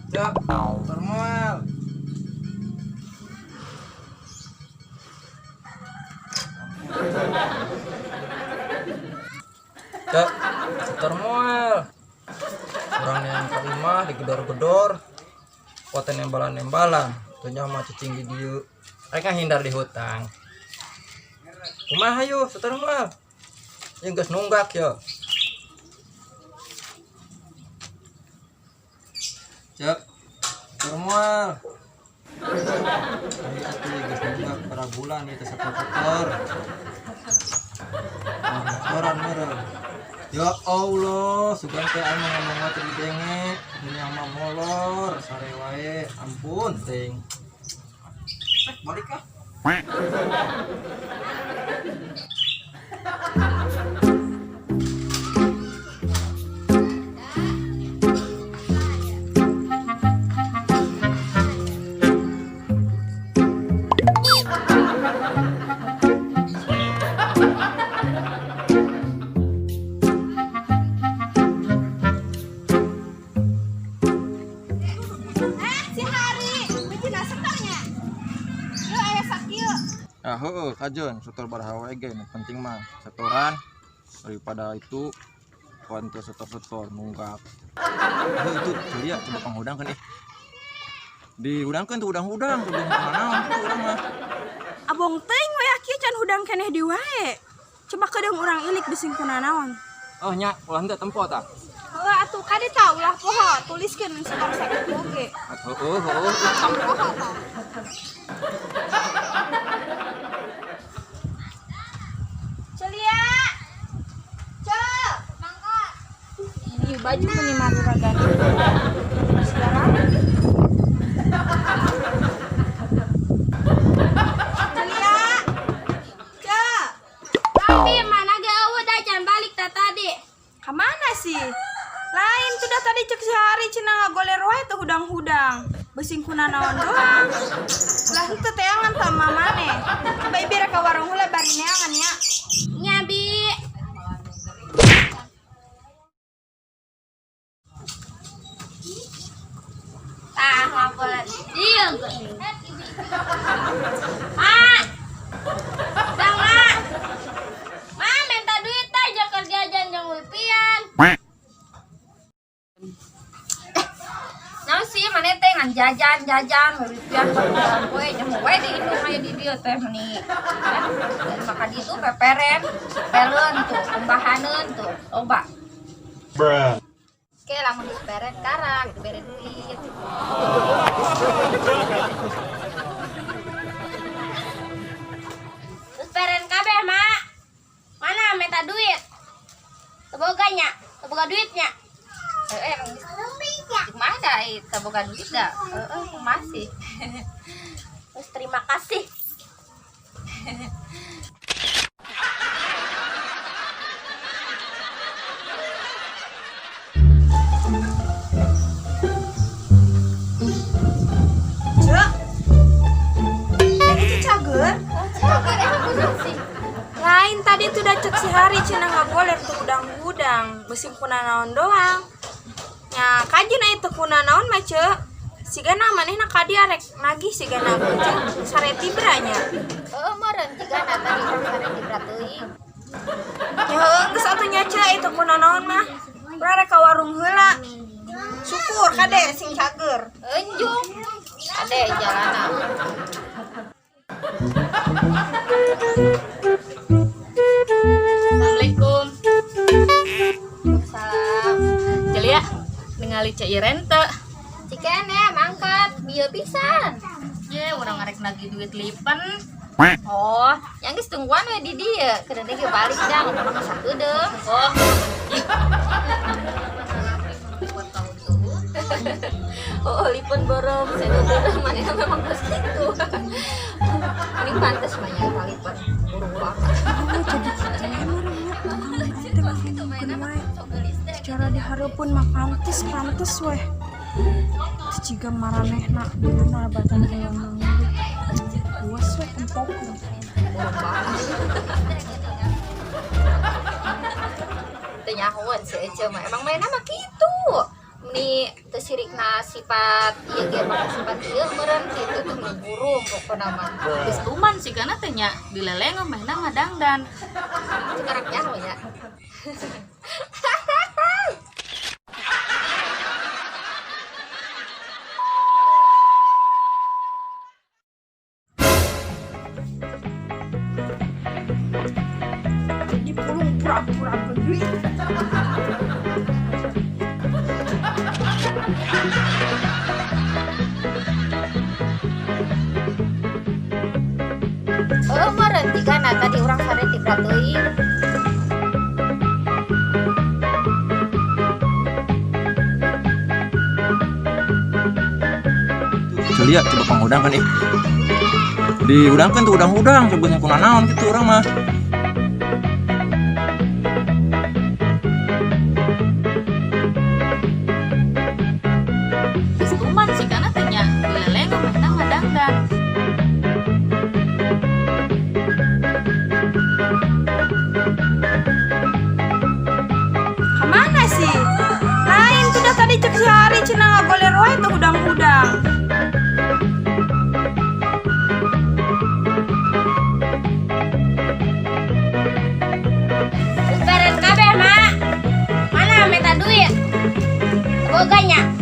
Cok, normal. Cok, normal. Orang yang kelima digedor-gedor, kuatan nembalan-nembalan, tunya mah cacing di dieu. Mereka hindar di hutang. Kumaha hayu, normal. Yang geus nunggak ya. Cek, normal. Ini aku geus nunggak para bulan itu sekotor. Koran merah. Ya Allah, sugan teh anu ngomong teh denge, ini mah molor, sare wae, ampun ting. Balik ah. Heueuh kajeun setor baraha we ge penting mah setoran daripada itu kuan teu setor-setor nunggak. Itu celia coba panghudangkeun dihudangkeun tuh hudang-hudang tuh naon tuh urang mah. Abong teuing we kieu can hudang keneh di wae. Coba kedeung urang ilik bising kana naon. Oh nya ulah henteu tempo tah. Heuh atuh kade tah ulah poho tuliskeun setor seket oge. Heueuh Tong poho tah. Celia. Cek, mangkat. Ini baju meni maruragan. Sekarang. Celia. Cek. Tapi mana gak udah jangan balik tadi. Kemana sih? Lain sudah tadi cek sehari cina ngagoler wae tuh hudang-hudang. Besing kuna naon doang. Lah henteu teangan tah mamane. Coba ieu ka warung heula bari neangan nya. Nyabi. Lapor. Iya gue. Jangan. Minta duit aja kerja jangan wipian. Nah sih mana teh ngan jajan wipian gue jamu gue di indung aya di dieu teh nih. Dan maka di itu peperen, peleun tuh, pembahaneun tuh, loba. Bruh. Oke, lamun dibere sekarang, dibere duit. Terus peren kabeh, Mak. Mana minta duit? Teboganya, teboga duitnya. Emang gimana teboga duit dah? Masih. Terus terima kasih. Cek. Ini cager. Lain tadi tuh udah cek sehari cina ngagoler tuh hudang-hudang. Besing kuna naon doang. Ya kajina itu kuna naon mah cek. Sigana manehna kadia rek nagih sigana cek sareti beranya. Meureun jigana tadi sareti berat teuing. Ya heueuh geus atuh nya cek itu kuna naon mah. Urang rek ka warung heula. Syukur kade sing cager. Enjung. Ade jalanan. Assalamualaikum. Salam. Celia, ningali Cek Iren teu? Cikene mangkat, bieu pisan. Ye, urang ngarek nagih duit lipen. Oh, yang geus tungguan we di dieu. Kedeung ge balik dah ngomong ka sakedeung. Oh, Oh, lipen borong, saya borong manehna memang geus kitu. Ini pantes banyak kali lipen. Burung banget. Cara dihareupeun mah pantes weh. Ciga maranehna beunana batan hayang manggung. Luas weh empokna. Teu nyahoan si Ece mah emang mainna mah kitu. Ni teu sirikna sifat ieu ge mah sifat ieu meureun kitu tuh burung pokona mah. Geus kuman sigana teh nya dileleng mainna mah dangdan. Cegarak nyaho nya. Jadi pulung pura-pura beli. Meureun tigana tadi urang sare tiga teuing. Celia coba pangudang kan diudangkan tuh udang-udang sebutnya kuna naon gitu orang mah. Geus kuman sigana teh nya dileleng mainna mah dangdan. Kemana sih? Lain tuh dah tadi cek si Hari cenah ngagoler wae tuh udang-udang. Beren kabeh mak. Mana minta duit? Boganya.